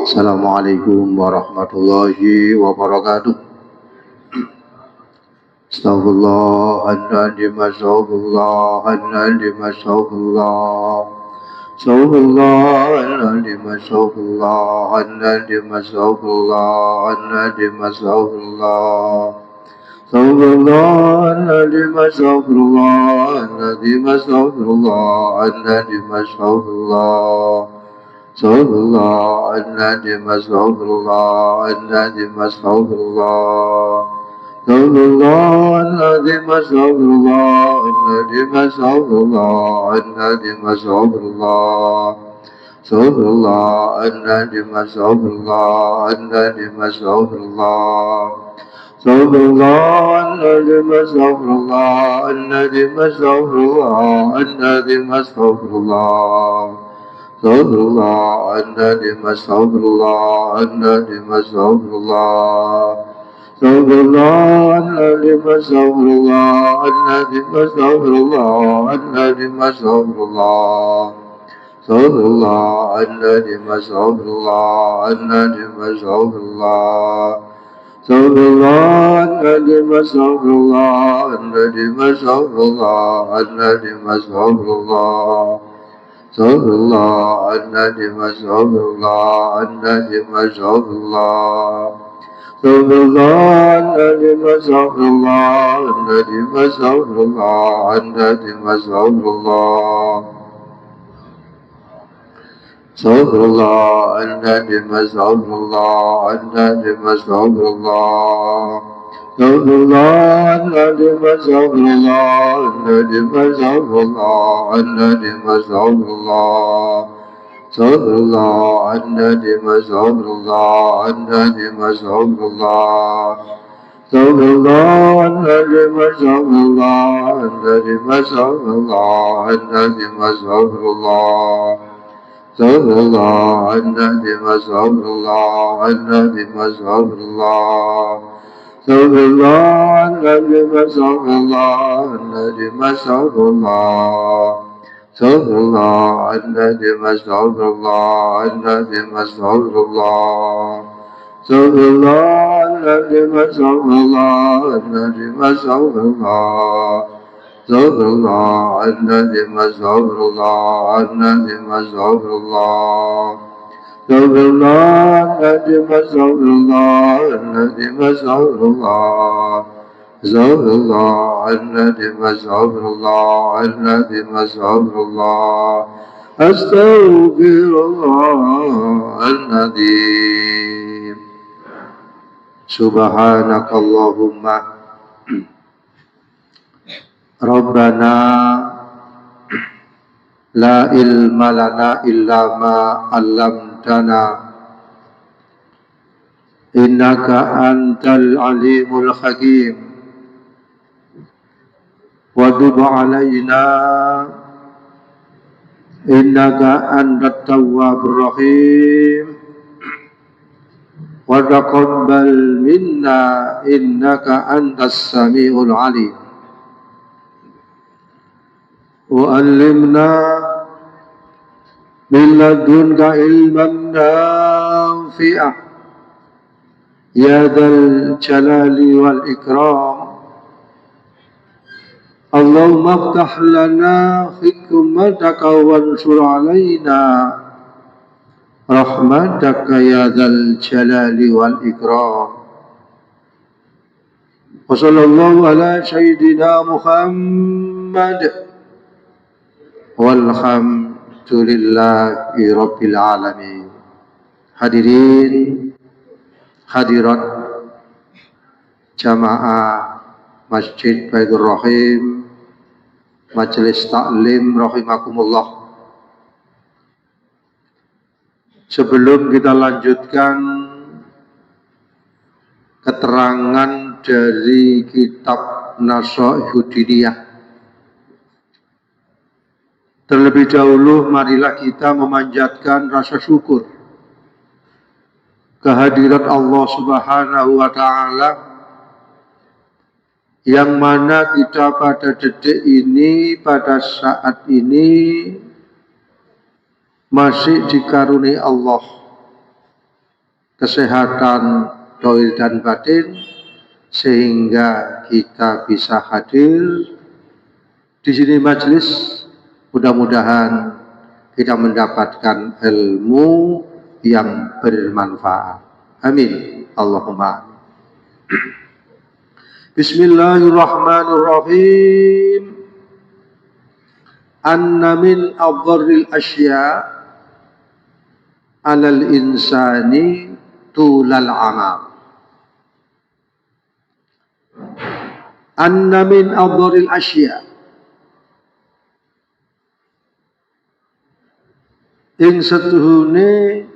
Assalamualaikum warahmatullahi wabarakatuh. Astaghfirullahaladzim, astaghfirullahaladzim, astaghfirullahaladzim, astaghfirullahaladzim, astaghfirullahaladzim, astaghfirullahaladzim, astaghfirullahaladzim, astaghfirullahaladzim, astaghfirullah. Astaghfirullahaladzim, astaghfirullahaladzim, astaghfirullah. Astaghfirullahaladzim, astaghfirullahaladzim, astaghfirullahaladzim, astaghfirullah. Astaghfirullahaladzim, astaghfirullahaladzim, astaghfirullah. Astaghfirullahaladzim, astaghfirullahaladzim, astaghfirullahaladzim, astaghfirullah. Astaghfirullahaladzim, astaghfirullahaladzim, astaghfirullah. Astaghfirullahaladzim, astaghfirullahaladzim, astaghfirullahaladzim, astaghfirullah. Astaghfirullahaladzim, astaghfirullahaladzim, astaghfirullah. Astaghfirullahaladzim, astaghfirullahaladzim, astaghfirullahaladzim, astaghfirullah. Astaghfirullahaladzim, astaghfirullahaladzim, astaghfirullah. Astaghfirullahaladzim, astaghfirullahaladzim, astaghfirullahaladzim, astaghfirullah. Astaghfirullahaladzim, astaghfirullahaladzim, astaghfirullah. Astaghfirullahaladzim, astaghfirullahaladzim, astaghfirullahaladzim, astaghfirullah. Astaghfirullahaladzim, astaghfirullahaladzim, astaghfirullah. Astaghfirullahaladzim, astaghfirullahaladzim, astaghfirullahaladzim, astaghfirullah. Astaghfirullahaladzim, astaghfirullahaladzim, astaghfirullah. Astaghfirullahaladzim, astaghfirullahaladzim, astaghfirullah. Astaghfirullahaladzim, astaghfirullahaladzim, astaghfirullah. Astaghfirullahaladzim, astaghfirullahaladzim, astaghfirullah. Astaghfirullahaladzim, astaghfirullahaladzim, astaghfirullah. Astaghfirullahaladzim, astaghfirullahaladzim, astaghfirullah. Astaghfirullahaladzim, astaghfirullahaladzim, astaghfirullah. Astaghfirullahaladzim. Subhanakallahumma Rabbana la ilma lana illa ma 'allamtana innaka antal alimul hakim wa tub 'alaina innaka antat tawwabur rahim wa taqabbal minna innaka antas samiul alim. وعلمنا من لدنك علما نافعا يا ذا الجلال والإكرام اللهم افتح لنا حكمتك وانشر علينا رحمتك يا ذا الجلال والإكرام وصلى الله على سيدنا محمد walhamdulillahi rabbil alamin. Hadirin hadirat jamaah Masjid Baitur Rahim, Majelis Taklim rahimakumullah. Sebelum kita lanjutkan keterangan dari kitab Nasaihud Diniyah, terlebih dahulu marilah kita memanjatkan rasa syukur kehadirat Allah Subhanahu wa Ta'ala, yang mana kita pada detik ini, pada saat ini masih dikaruniai Allah kesehatan dohir dan batin, sehingga kita bisa hadir di sini majelis. Mudah-mudahan kita mendapatkan ilmu yang bermanfaat. Amin. Allahumma. Bismillahirrahmanirrahim. Anna min adharril asya' alal insani tulal amal. Anna min adharril asya', ing setuhune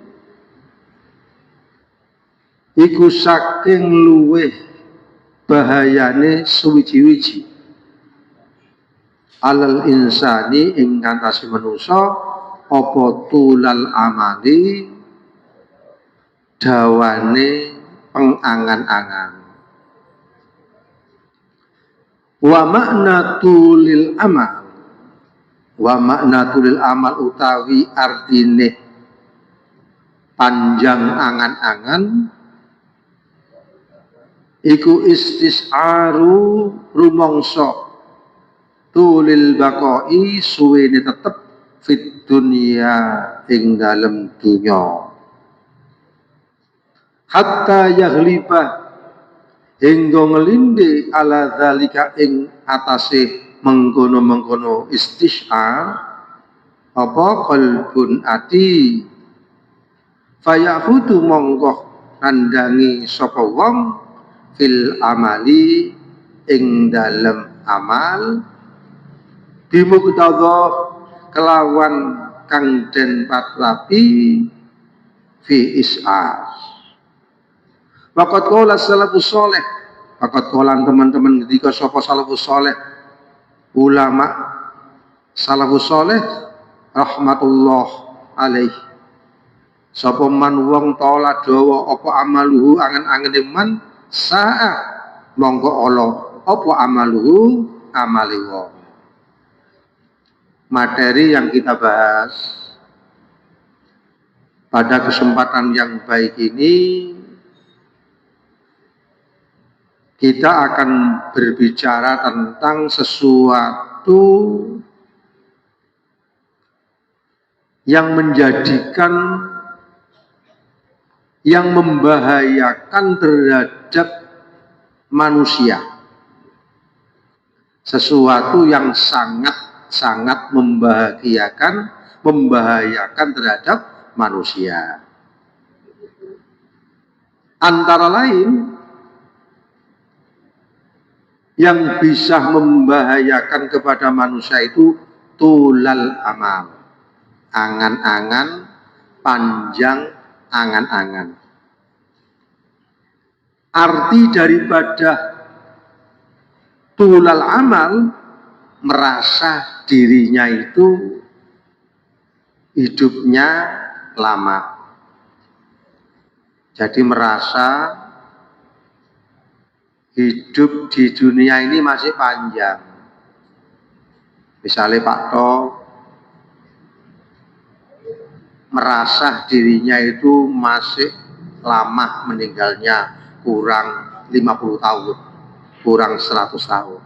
iku saking luweh bahayane suwiji-wiji alal insani ing ngantasi manusa apa tulal amali dawane pengangan-angan. Wa makna tulil amal, wa makna tulil amal utawi artine panjang angan-angan iku istis'aru rumangsa tulil baqai suwene tetep fit dunya ing dalem dunya hatta yaghliba hingga ngelinde ala zalika ing atase mengkono-mengkono istis'ar apa qalbun ati fayahudu monggo nandangi sapa wong fil amali ing dalem amal bimuqtadha kelawan kang den patrapi fi is'ar. Waqat qala salafus shalih, waqat qala teman-teman ketika sapa salafus shalih, ulama salafus shalih rahmatullah alaih, sapa man wong taala dawa apa amaluhu angen-angene man sa'a monggo ala apa amaluhu amali wong. Materi yang kita bahas pada kesempatan yang baik ini, kita akan berbicara tentang sesuatu yang menjadikan, yang membahayakan terhadap manusia. Sesuatu yang sangat membahayakan terhadap manusia. Antara lain, yang bisa membahayakan kepada manusia itu tulal amal, angan-angan, panjang angan-angan. Arti daripada tulal amal, merasa dirinya itu hidupnya lama. Jadi merasa hidup di dunia ini masih panjang. Misalnya Pak To merasa dirinya itu masih lama meninggalnya, kurang 50 tahun, kurang 100 tahun.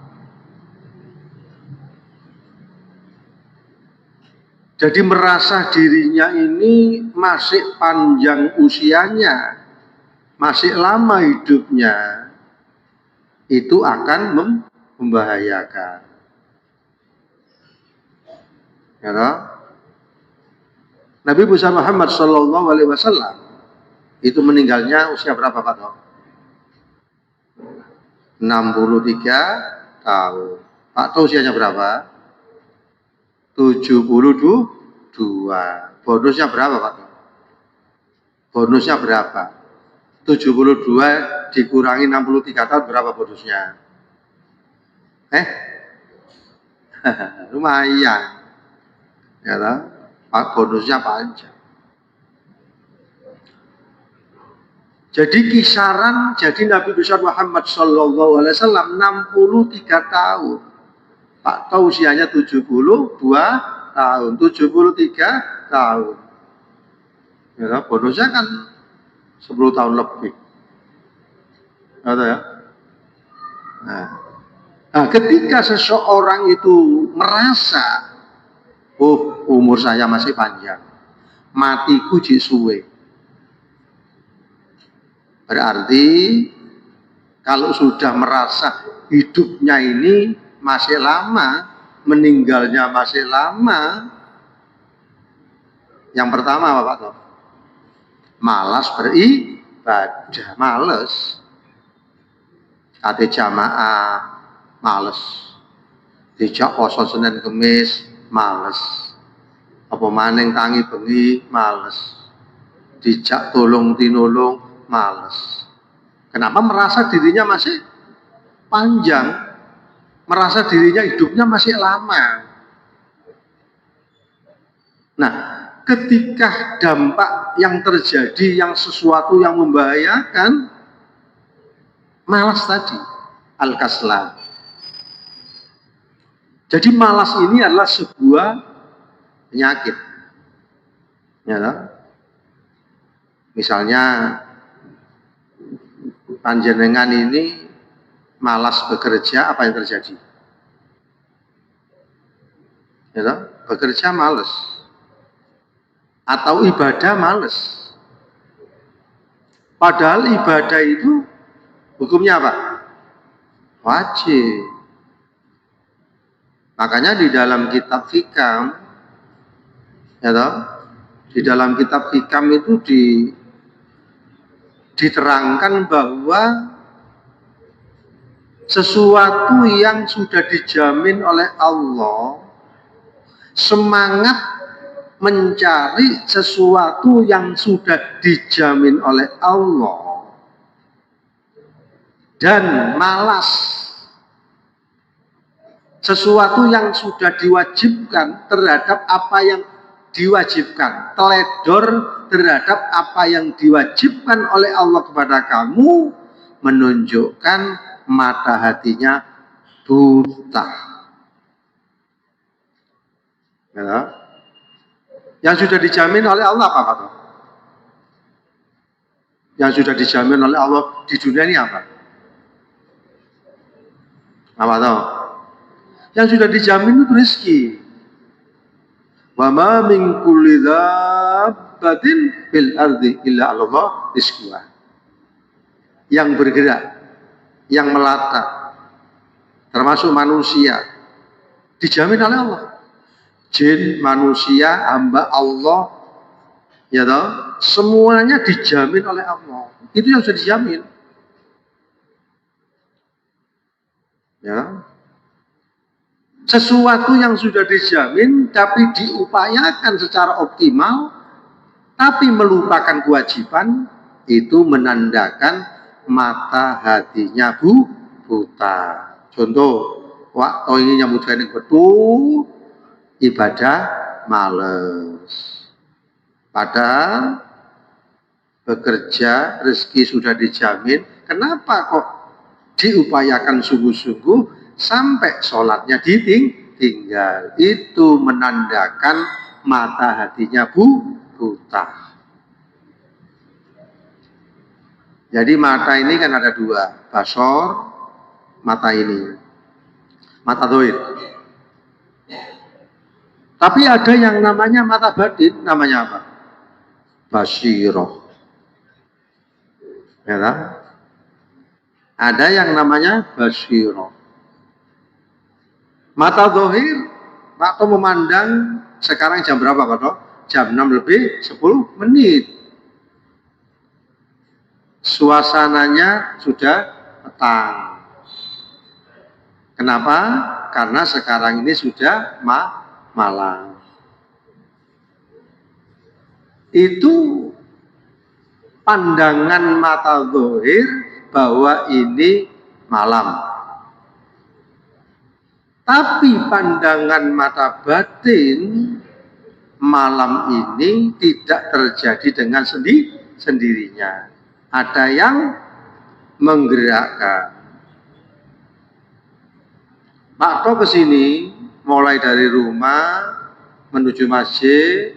Jadi merasa dirinya ini masih panjang usianya, masih lama hidupnya, itu akan membahayakan. Ya, no? Nabi besar Muhammad Sallallahu Alaihi Wasallam itu meninggalnya usia berapa Pak? 63 tahun. Pak tahu usianya berapa? 72. Bonusnya berapa Pak? Bonusnya berapa? 72 dikurangi 63 tahun berapa bonusnya? Lumayan. Ya lah, bonusnya panjang. Jadi kisaran, jadi Nabi besar Muhammad Sallallahu Alaihi Wasallam 63 tahun. Pak tahu usianya 72 tahun, 73 tahun. Ya, bonusnya kan 10 tahun lebih. Ada ya? Nah, ketika seseorang itu merasa, oh umur saya masih panjang, matiku jek suwe. Berarti kalau sudah merasa hidupnya ini masih lama, meninggalnya masih lama, yang pertama apa Pak Toh? Malas beribadah, males. Kate jamaah, males. Dijak poso Senin Kemis, males. Apa maning tangi bengi, males. Dijak tolong tinolong, males. Kenapa? Merasa dirinya masih panjang, merasa dirinya hidupnya masih lama. Nah, ketika dampak yang terjadi, yang sesuatu yang membahayakan, malas tadi, al-kaslan. Jadi malas ini adalah sebuah penyakit. Ya, misalnya panjenengan ini malas bekerja, apa yang terjadi? Ya, bekerja malas. Atau ibadah malas. Padahal ibadah itu hukumnya apa? Wajib. Makanya di dalam kitab Hikam, ya toh, di dalam kitab Hikam itu diterangkan bahwa sesuatu yang sudah dijamin oleh Allah, semangat mencari sesuatu yang sudah dijamin oleh Allah, dan malas sesuatu yang sudah diwajibkan terhadap apa yang diwajibkan, teledor terhadap apa yang diwajibkan oleh Allah kepada kamu, menunjukkan mata hatinya buta. Ya. Yang sudah dijamin oleh Allah apa kata? Yang sudah dijamin oleh Allah di dunia ini apa? Apa tahu? Yang sudah dijamin itu rezeki. Wa ma min kulli dzabbatin fil ardi illa Allah rizquha. Yang bergerak, yang melata, termasuk manusia, dijamin oleh Allah. Jin, manusia, hamba Allah, ya toh, semuanya dijamin oleh Allah. Itu yang sudah dijamin. Ya. Sesuatu yang sudah dijamin tapi diupayakan secara optimal tapi melupakan kewajiban, itu menandakan mata hatinya buta. Contoh, waktu ini nyambut yang betul, ibadah males. Padahal bekerja, rezeki sudah dijamin, kenapa kok diupayakan sungguh-sungguh sampai sholatnya ditinggal? Itu menandakan mata hatinya buta. Jadi mata ini kan ada dua, basor, mata ini, mata doir. Tapi ada yang namanya mata batin, namanya apa? Basiroh. Ya kan? Ada yang namanya basiroh. Mata dohir, waktu memandang sekarang jam berapa Pak Dok? Jam 6 lebih 10 menit. Suasananya sudah petang. Kenapa? Karena sekarang ini sudah malam. Itu pandangan mata dohir bahwa ini malam. Tapi pandangan mata batin, malam ini tidak terjadi dengan sendirinya. Ada yang menggerakkan. Pak To kesini, mulai dari rumah menuju masjid,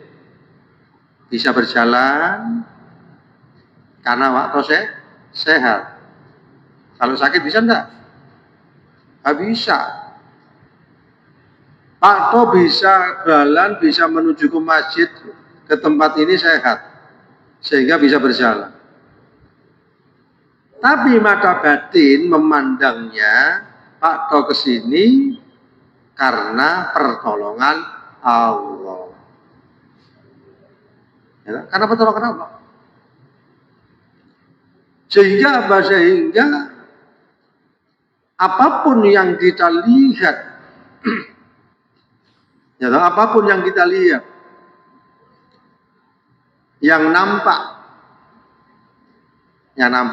bisa berjalan Karena waktu sehat. Kalau sakit bisa enggak? Nggak bisa. Pak To bisa jalan, bisa menuju ke masjid, ke tempat ini sehat, sehingga bisa berjalan. Tapi mata batin memandangnya Pak To ke sini karena pertolongan Allah. Ya, karena pertolongan Allah. Sehingga apa? Sehingga apapun yang kita lihat, ya, apapun yang kita lihat, yang nampak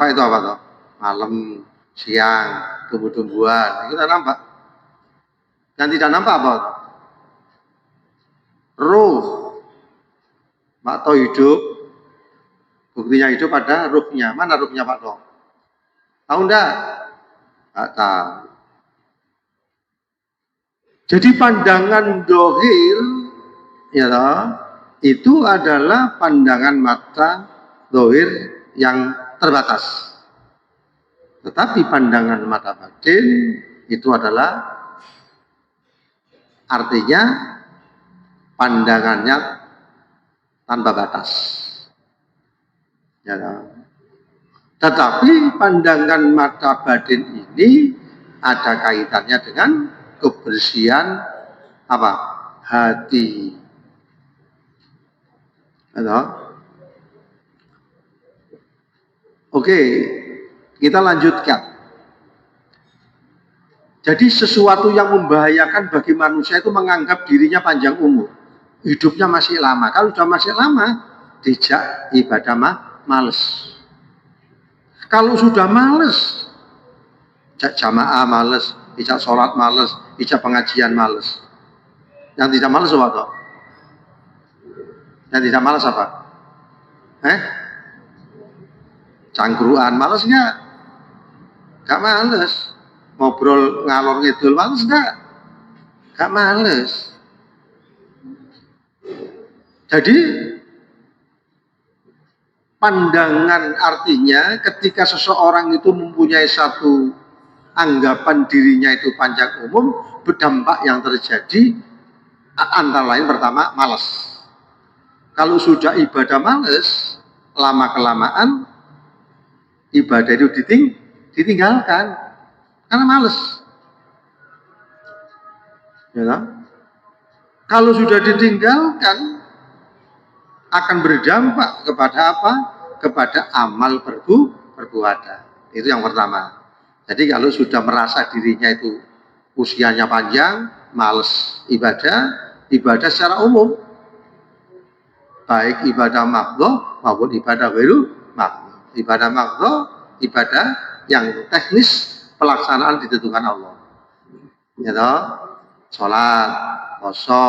itu apa toh? Malam, siang, tumbuh-tumbuhan, itu nampak. Yang tidak nampak apa toh? Ruh. Pak To hidup, buktinya hidup ada ruhnya. Mana ruhnya Pak To? Tahu enggak? Enggak tahu. Jadi pandangan dohir, ya toh, itu adalah pandangan mata dohir yang terbatas. Tetapi pandangan mata batin itu adalah artinya pandangannya tanpa batas. Ya, tetapi pandangan mata batin ini ada kaitannya dengan kebersihan apa? Hati. Ya, oke, kita lanjutkan. Jadi sesuatu yang membahayakan bagi manusia itu menganggap dirinya panjang umur. Hidupnya masih lama. Kalau sudah masih lama, dijak ibadah males. Kalau sudah males, dijak jamaah males, dijak sholat males, dijak pengajian males. Yang tidak males apa? Yang tidak males apa? Cangkruan, males nggak? Nggak males. Ngobrol ngalor ngidul, males nggak? Nggak males. Jadi pandangan artinya ketika seseorang itu mempunyai satu anggapan dirinya itu panjang umum, berdampak yang terjadi antara lain pertama malas. Kalau sudah ibadah males, lama-kelamaan ibadah itu ditinggalkan karena males. Ya, kalau sudah ditinggalkan akan berdampak kepada apa? Kepada amal perbuatan. Itu yang pertama. Jadi kalau sudah merasa dirinya itu usianya panjang, males ibadah secara umum, baik ibadah makhdhah maupun ibadah ghairu makhdhah. Ibadah makhdhah, ibadah yang teknis pelaksanaan ditentukan Allah. Ya toh? Salat, puasa,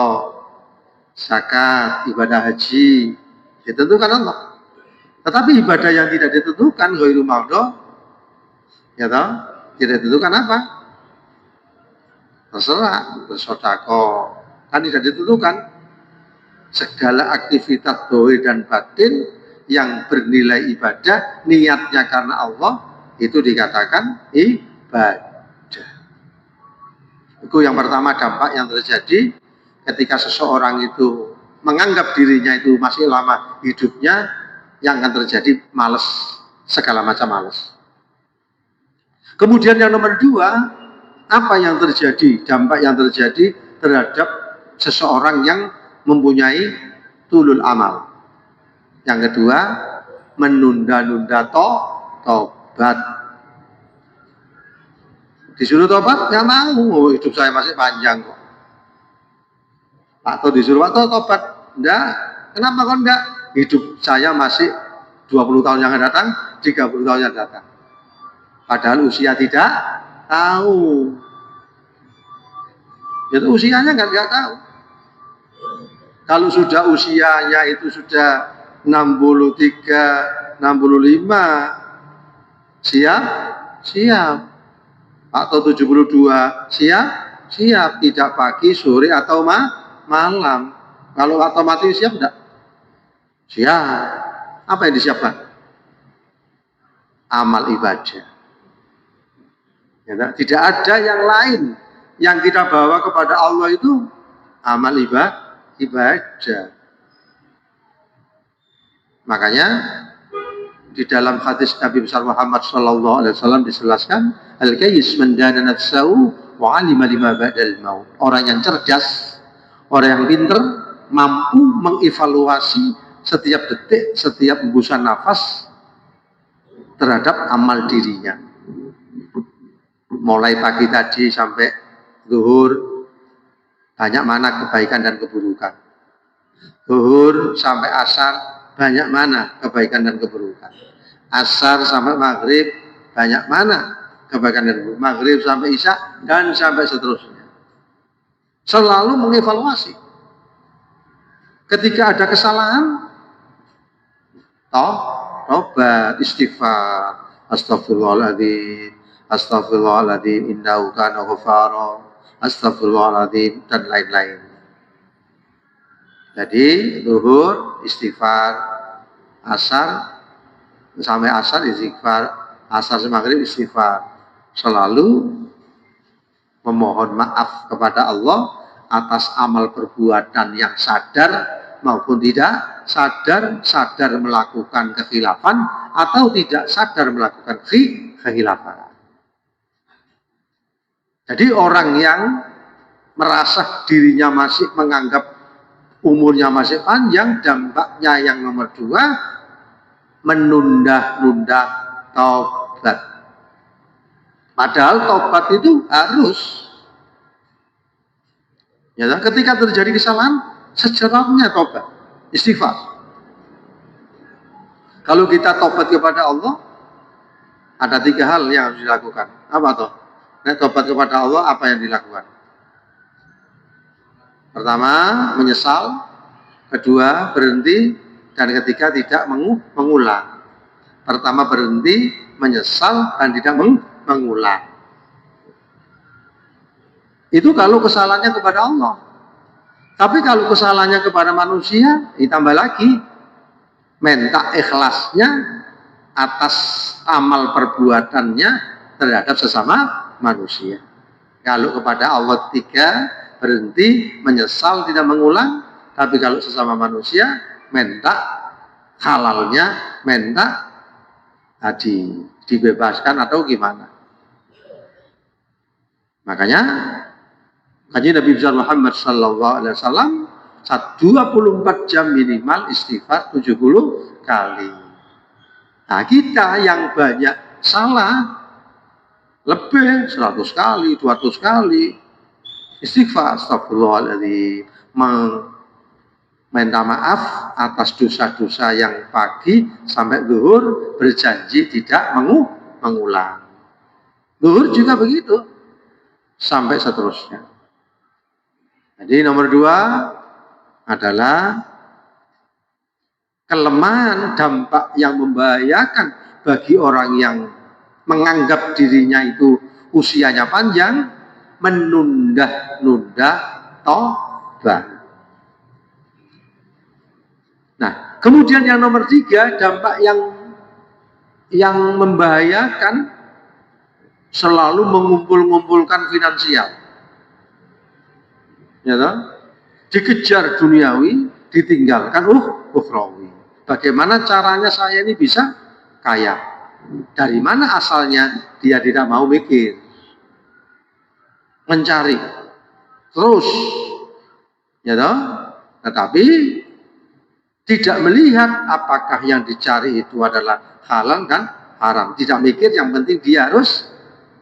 zakat, ibadah haji ditentukan Allah. Tetapi ibadah yang tidak ditentukan ghairu makhdhah, ya toh? Tidak ditentukan apa? Terserah, bersedekah, kan tidak ditentukan. Segala aktivitas dohir dan batin yang bernilai ibadah, niatnya karena Allah, itu dikatakan ibadah. Itu yang pertama, dampak yang terjadi ketika seseorang itu menganggap dirinya itu masih lama hidupnya, yang akan terjadi malas, segala macam malas. Kemudian yang nomor dua, apa yang terjadi, dampak yang terjadi terhadap seseorang yang mempunyai tulul amal. Yang kedua, menunda-nunda tobat. Disuruh tobat, nggak mau, hidup saya masih panjang kok. Atau disuruh atau tobat, enggak. Kenapa kok enggak? Hidup saya masih 20 tahun yang akan datang, 30 tahun yang datang. Padahal usia tidak tahu. Itu usianya nggak tahu. Kalau sudah usianya itu sudah 63, 65, siap. Atau 72, siap. Tidak pagi, sore, atau malam. Kalau otomatis siap enggak? Siap. Apa yang disiapkan? amal ibadah. Ya, tidak ada yang lain yang kita bawa kepada Allah itu amal ibadah. Makanya di dalam hadis Nabi besar Muhammad sallallahu alaihi wasallam dijelaskan al-kayyis man dana nafsahu wa 'alima lima ba'dal maut. Orang yang cerdas, orang yang pintar mampu mengevaluasi setiap detik, setiap hembusan nafas terhadap amal dirinya. Mulai pagi tadi sampai zuhur banyak mana kebaikan dan keburukan. Zuhur sampai asar banyak mana kebaikan dan keburukan. Asar sampai maghrib banyak mana kebaikan dan keburukan. Maghrib sampai isya dan sampai seterusnya. Selalu mengevaluasi. Ketika ada kesalahan, tobat, istighfar, astagfirullahaladzim, astagfirullahaladzim, innahu kana ghafara, astagfirullahaladzim, dan lain-lain. Jadi zuhur istighfar, asar sampai asar istighfar, asar sampai maghrib istighfar. Selalu memohon maaf kepada Allah atas amal perbuatan yang sadar maupun tidak sadar, sadar melakukan kekhilafan atau tidak sadar melakukan kekhilafan. Jadi orang yang merasa dirinya masih menganggap umurnya masih panjang, dampaknya yang nomor 2, menunda-nunda taubat. Padahal taubat itu harus. Ya, ketika terjadi kesalahan, secerahnya taubat, istighfar. Kalau kita taubat kepada Allah, ada 3 hal yang harus dilakukan. Apa toh? Nah, taubat kepada Allah apa yang dilakukan? Pertama, menyesal. Kedua, berhenti. Dan ketiga, tidak mengulang. Pertama, berhenti, menyesal, dan tidak mengulang. Itu kalau kesalahannya kepada Allah. Tapi kalau kesalahannya kepada manusia, ditambah lagi. Minta ikhlasnya atas amal perbuatannya terhadap sesama manusia. Kalau kepada Allah 3, berhenti, menyesal, tidak mengulang. Tapi kalau sesama manusia, minta halalnya, minta dibebaskan atau gimana. Makanya kaji Nabi Muhammad sallallahu alaihi wasallam 24 jam minimal istighfar 70 kali. Nah, kita yang banyak salah lebih 100 kali, 200 kali istighfar, astagfirullahaladzim, minta maaf atas dosa-dosa yang pagi sampai zuhur, berjanji tidak mengulang. Zuhur juga begitu sampai seterusnya. Jadi nomor 2 adalah kelemahan dampak yang membahayakan bagi orang yang menganggap dirinya itu usianya panjang, menunda-nunda taubat. Nah, kemudian yang nomor 3, dampak yang membahayakan selalu mengumpulkan finansial. Ya toh? Dikejar duniawi, ditinggalkan ukhrawi. Bagaimana caranya saya ini bisa kaya? Dari mana asalnya? Dia tidak mau mikir, mencari terus, ya toh? Tetapi tidak melihat apakah yang dicari itu adalah halal dan haram. Tidak mikir, yang penting dia harus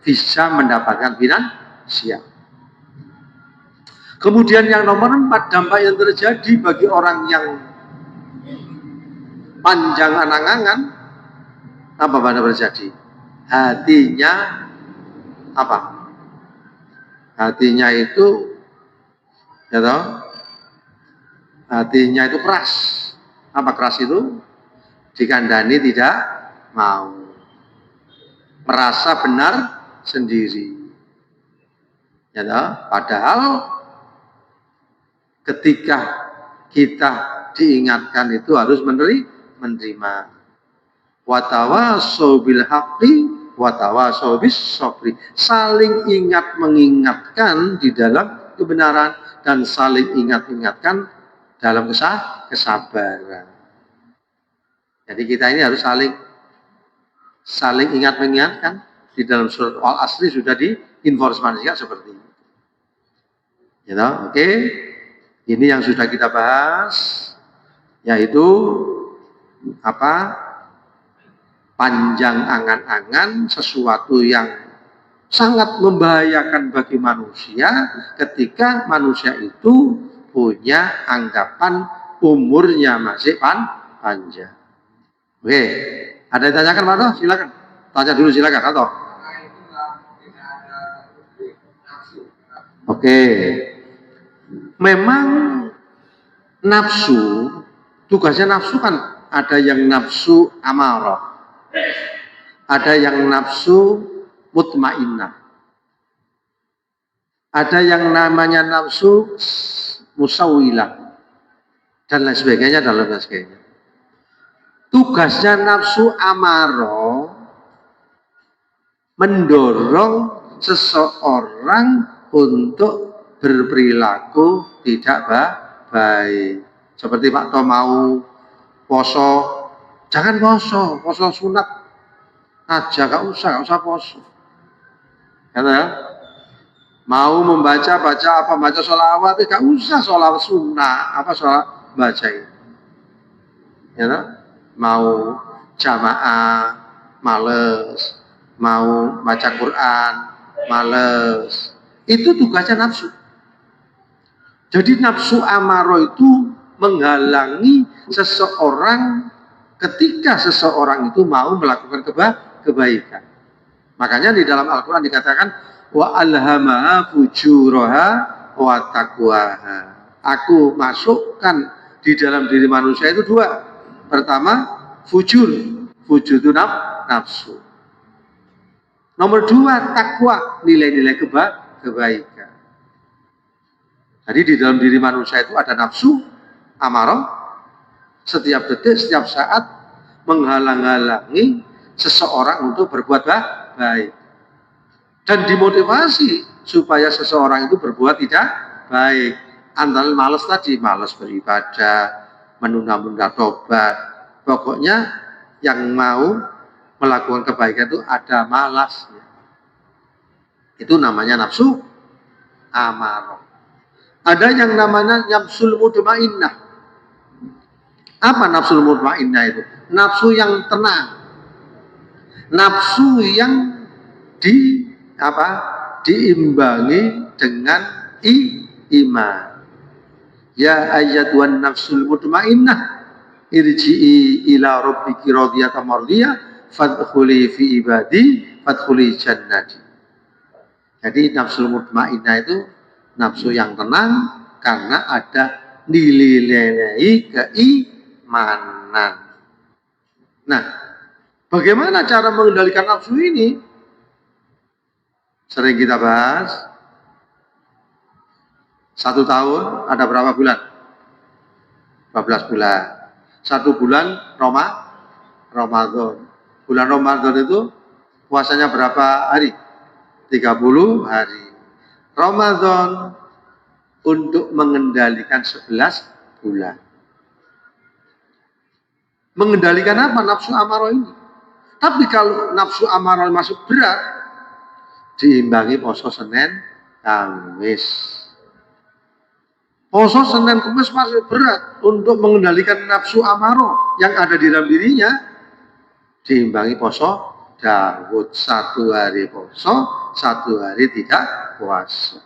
bisa mendapatkan finansial. Kemudian yang nomor 4, dampak yang terjadi bagi orang yang panjang angan-angan, apa pada terjadi? Hatinya apa? Hatinya itu, ya toh? Hatinya itu keras. Apa keras itu? Dikandani tidak mau. Merasa benar sendiri. Ya toh? Padahal ketika kita diingatkan itu harus menerima. wa tawasau bil haqqi wa tawasau bis sabri. Saling ingat mengingatkan di dalam kebenaran dan saling ingat-ingatkan dalam kesabaran. Jadi kita ini harus saling ingat mengingatkan. Di dalam surat Al-Asri sudah diinformasikan seperti ini. You know? Oke. Ini yang sudah kita bahas, yaitu apa? Panjang angan-angan sesuatu yang sangat membahayakan bagi manusia ketika manusia itu punya anggapan umurnya masih panjang. Oke, ada yang tanyakan Pak Toh? Silakan. Tanya dulu silakan atau? Oke. Memang nafsu, tugasnya nafsu kan ada yang nafsu amarah, ada yang nafsu mutmainnah, ada yang namanya nafsu musawwilah dan lain sebagainya dan lain sebagainya. Tugasnya nafsu amarah mendorong seseorang untuk berperilaku tidak baik. Seperti Pak Toh mau poso, jangan poso sunat aja, gak usah poso. Kata, mau baca sholawat, gak usah sholawat sunnah, apa sholawat baca itu. Ya, mau jamaah, males, mau baca Quran, males. Itu tugasnya nafsu. Jadi nafsu amarah itu menghalangi seseorang ketika seseorang itu mau melakukan kebaikan. Makanya di dalam Al-Quran dikatakan wa alhamaha fujuraha wa taqwaha. Aku masukkan di dalam diri manusia itu dua. Pertama, fujur itu nafsu. Nomor dua, takwa, nilai-nilai kebaikan. Jadi di dalam diri manusia itu ada nafsu amarah, setiap detik, setiap saat menghalang-halangi seseorang untuk berbuat baik. Dan dimotivasi supaya seseorang itu berbuat tidak baik. Antara malas tadi, malas beribadah, menunda-nunda tobat. Pokoknya yang mau melakukan kebaikan itu ada malasnya. Itu namanya nafsu amarah. Ada yang namanya nafsul mutmainnah. Apa nafsul mutmainnah itu? Nafsu yang tenang. Nafsu yang diimbangi dengan iman. Ya ayyatuhan nafsul mutmainnah irji'i ila rabbiki radiyatan mardiyah fadkhuli fi ibadi fadkhuli jannati. Jadi nafsul mutmainnah itu nafsu yang tenang karena ada nilai-nilai keimanan. Nah, bagaimana cara mengendalikan nafsu ini? Sering kita bahas. 1 tahun ada berapa bulan? 12 bulan. 1 bulan Ramadan. Bulan Ramadan itu puasanya berapa hari? 30 hari. Ramadan untuk mengendalikan 11 bulan. Mengendalikan apa? Nafsu amarah ini. Tapi kalau nafsu amarah masuk berat, diimbangi poso Senin, Kamis. Poso Senin, Kamis masih berat untuk mengendalikan nafsu amarah yang ada di dalam dirinya, diimbangi poso Daud. 1 hari poso, 1 hari tidak puasa.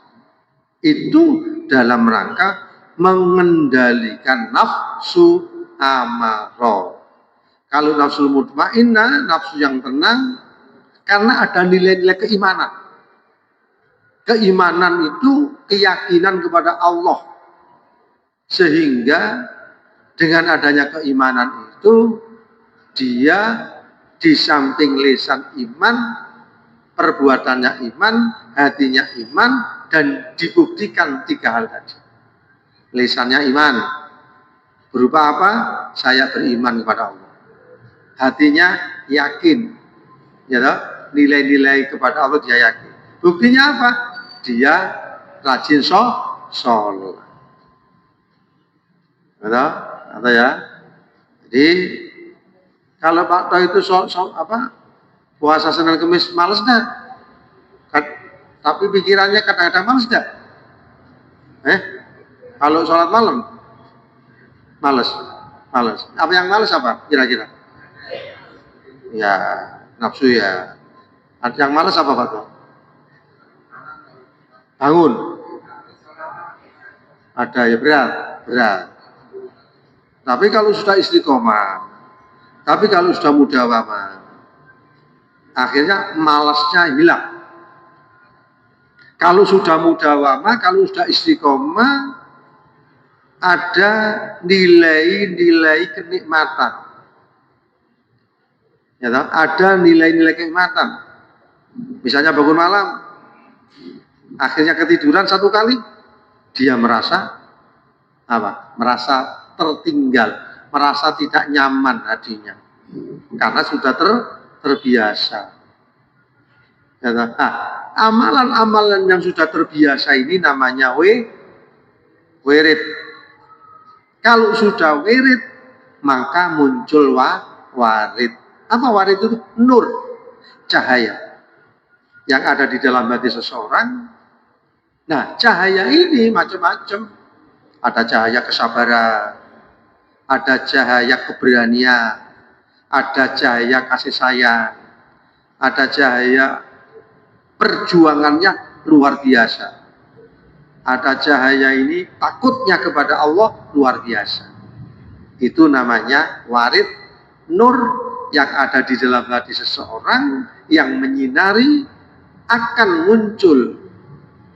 Itu dalam rangka mengendalikan nafsu amarah. Kalau nafsu mutmainnah, nafsu yang tenang, karena ada nilai-nilai keimanan. Keimanan itu keyakinan kepada Allah. Sehingga dengan adanya keimanan itu, dia di samping lisan iman, perbuatannya iman, hatinya iman, dan dibuktikan 3 hal tadi. Lisannya iman. Berupa apa? Saya beriman kepada Allah. Hatinya yakin, ya toh? Nilai-nilai kepada Allah dia yakin. Buktinya apa? Dia rajin sholat. Atau ya. Jadi kalau Pak Toh itu puasa Senin Kemis males dah. Tapi pikirannya kadang-kadang males dah. Kalau sholat malam males. Apa yang males apa kira-kira? Ya nafsu ya. Yang males apa Pak Toh? Bangun. Ada ya berat. Tapi kalau sudah istiqomah, tapi kalau sudah mudawamah, akhirnya malasnya hilang. Kalau sudah mudawamah, kalau sudah istiqomah, ada nilai-nilai kenikmatan. Ya, ada nilai-nilai kenikmatan. Misalnya bangun malam, akhirnya ketiduran satu kali, dia merasa apa? Merasa tertinggal, merasa tidak nyaman hatinya, karena sudah terbiasa. Ya, amalan-amalan yang sudah terbiasa ini namanya wirid. Kalau sudah wirid, maka muncul warid. Apa warid itu? Nur, cahaya yang ada di dalam hati seseorang. Nah, cahaya ini macam-macam. Ada cahaya kesabaran, ada cahaya keberanian, ada cahaya kasih sayang, ada cahaya perjuangannya luar biasa. Ada cahaya ini takutnya kepada Allah luar biasa. Itu namanya warid, nur yang ada di dalam hati seseorang yang menyinari, akan muncul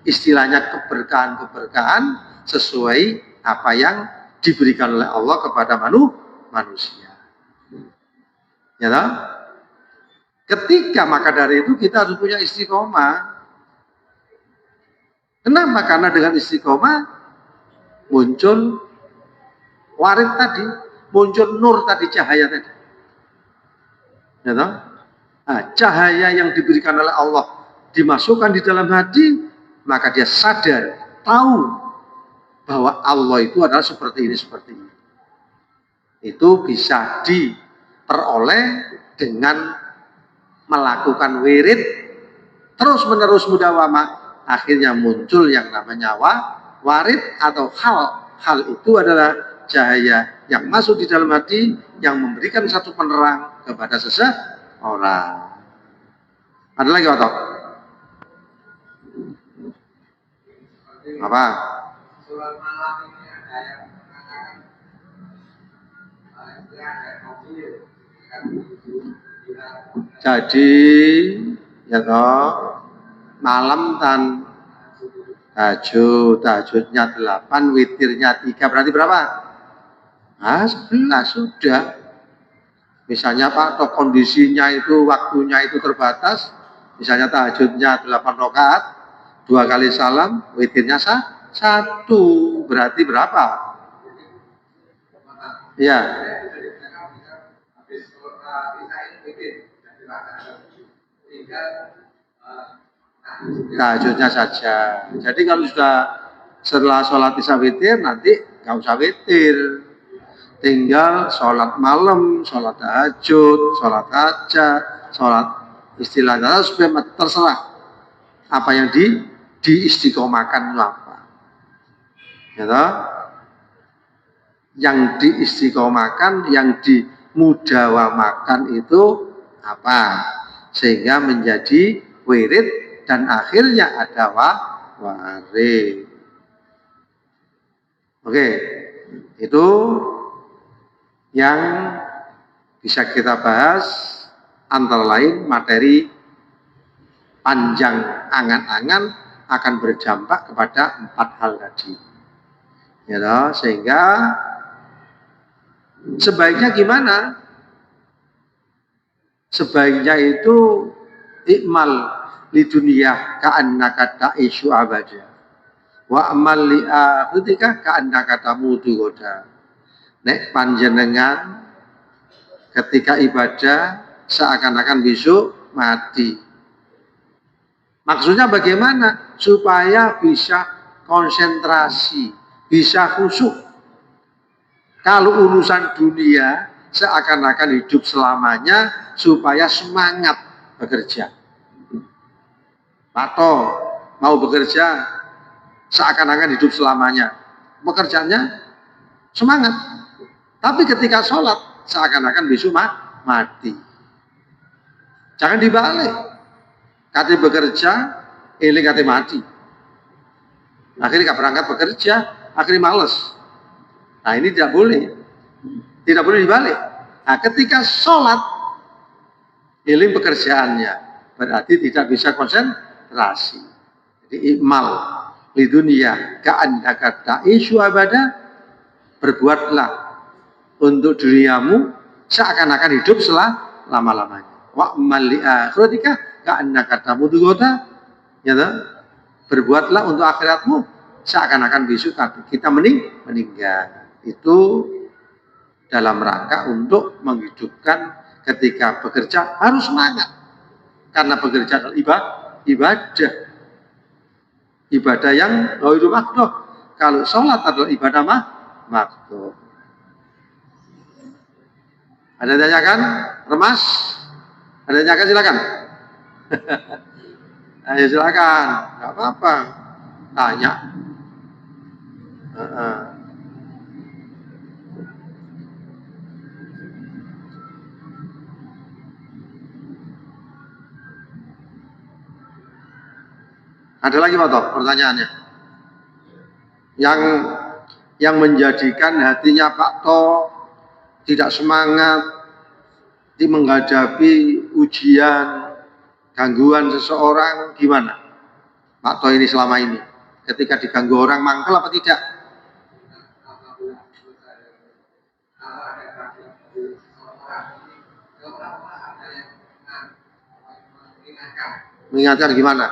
istilahnya keberkahan-keberkahan sesuai apa yang diberikan oleh Allah kepada manusia. Ya toh? Ketika maka dari itu kita harus punya istiqomah. Kenapa? Karena dengan istiqomah muncul warid tadi, muncul nur tadi, cahaya tadi. Ya toh? Nah, cahaya yang diberikan oleh Allah dimasukkan di dalam hati, maka dia sadar, tahu bahwa Allah itu adalah seperti ini, seperti ini. Itu bisa diperoleh dengan melakukan wirid terus menerus mudawamah, akhirnya muncul yang namanya warid atau hal itu adalah cahaya yang masuk di dalam hati yang memberikan satu penerang kepada seseorang. Ada lagi Pak? Apa? Jadi ya toh, malam tahajudnya 8, witirnya 3, berarti berapa? 11 sudah. Misalnya Pak toh kondisinya itu waktunya itu terbatas, misalnya tahajudnya 8 rakaat, 2 kali salam, witirnya 1, berarti berapa? Ya. Tahajudnya saja. Jadi kalau sudah setelah sholat isya witir, nanti nggak usah witir, tinggal sholat malam, sholat tahajud, sholat hajat, sholat istilahnya terserah apa yang diistiqomahkan apa. Ya toh? Yang diistiqomahkan, yang dimudawamakan itu apa? Sehingga menjadi wirid dan akhirnya ada warid. Oke, itu yang bisa kita bahas, antara lain materi panjang angan-angan akan berdampak kepada 4 hal tadi. Ya toh? Sehingga sebaiknya gimana? Sebaiknya itu ikmal li dunia ka'annaka ta'ishu abada wa amal li akhiratika ka'annaka tamutu goda. Nek panjenengan ketika ibadah seakan-akan besok mati. Maksudnya bagaimana? Supaya bisa konsentrasi, bisa khusyuk. Kalau urusan dunia seakan-akan hidup selamanya supaya semangat bekerja. Pak To mau bekerja seakan-akan hidup selamanya. Pekerjaannya semangat. Tapi ketika sholat seakan-akan besok mati. Jangan dibalik. Kati bekerja, kati mati. Akhirnya gak berangkat bekerja, akhirnya males. Nah ini tidak boleh. Tidak boleh dibalik. Nah ketika sholat, iling pekerjaannya. Berarti tidak bisa konsentrasi. Jadi ikmal lidunia ka'annaka ta'ishu abada. Berbuatlah untuk duniamu seakan-akan hidup selama-lamanya. Wa'mal li akhiratika ka'annaka tamutu ghada. Ya toh? Berbuatlah untuk akhiratmu seakan-akan besok kita meninggal. Itu dalam rangka untuk menghidupkan ketika bekerja harus semangat. Karena bekerja adalah ibadah. Ibadah yang ghairu makruh. Kalau sholat adalah ibadah makruh. Ada yang tanyakan? Remas? Ada yang tanyakan silakan. Ayo silakan, nggak apa-apa. Tanya. Ada lagi Pak Toh pertanyaannya? Yang menjadikan hatinya Pak Toh tidak semangat di menghadapi ujian, gangguan seseorang gimana? Pak Toh ini selama ini ketika diganggu orang mangkel apa tidak? Mengingatkan gimana?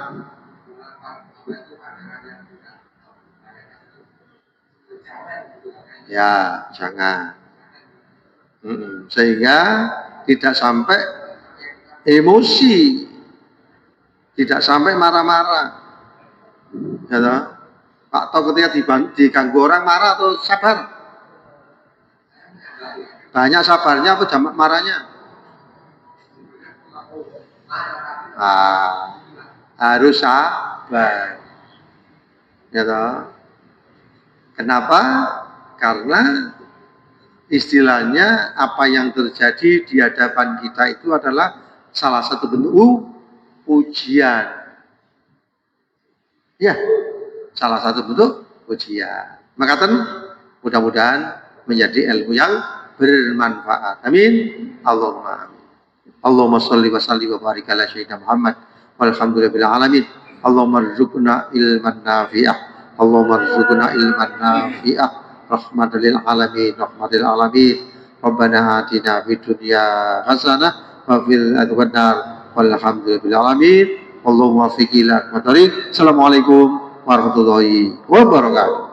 Ya, jangan. Sehingga tidak sampai emosi, tidak sampai marah-marah. Ya, Pak Toh ketika diganggu orang marah atau sabar? Banyak sabarnya apa jamak marahnya? Harus sabar. Ya toh. Kenapa? Karena istilahnya apa yang terjadi di hadapan kita itu adalah salah satu bentuk ujian. Ya, salah satu bentuk ujian. Maka mudah-mudahan menjadi ilmu yang bermanfaat. Amin. Allahumma amin. Allahumma sholli wa sallim wa barik ala sayyidina Muhammad walhamdulillahil alamin. Allahumma rzuqna ilman nafi'ah. Allahumma rzuqna ilman nafi'ah. Rahmatan lil alamin, rahmatil alamin. Rabbana atina fid dunya hasanah wa fil akhirati hasanah walhamdulillahil alamin. Allahumma fiqh ila aqwamit thoriq. Assalamualaikum warahmatullahi wabarakatuh.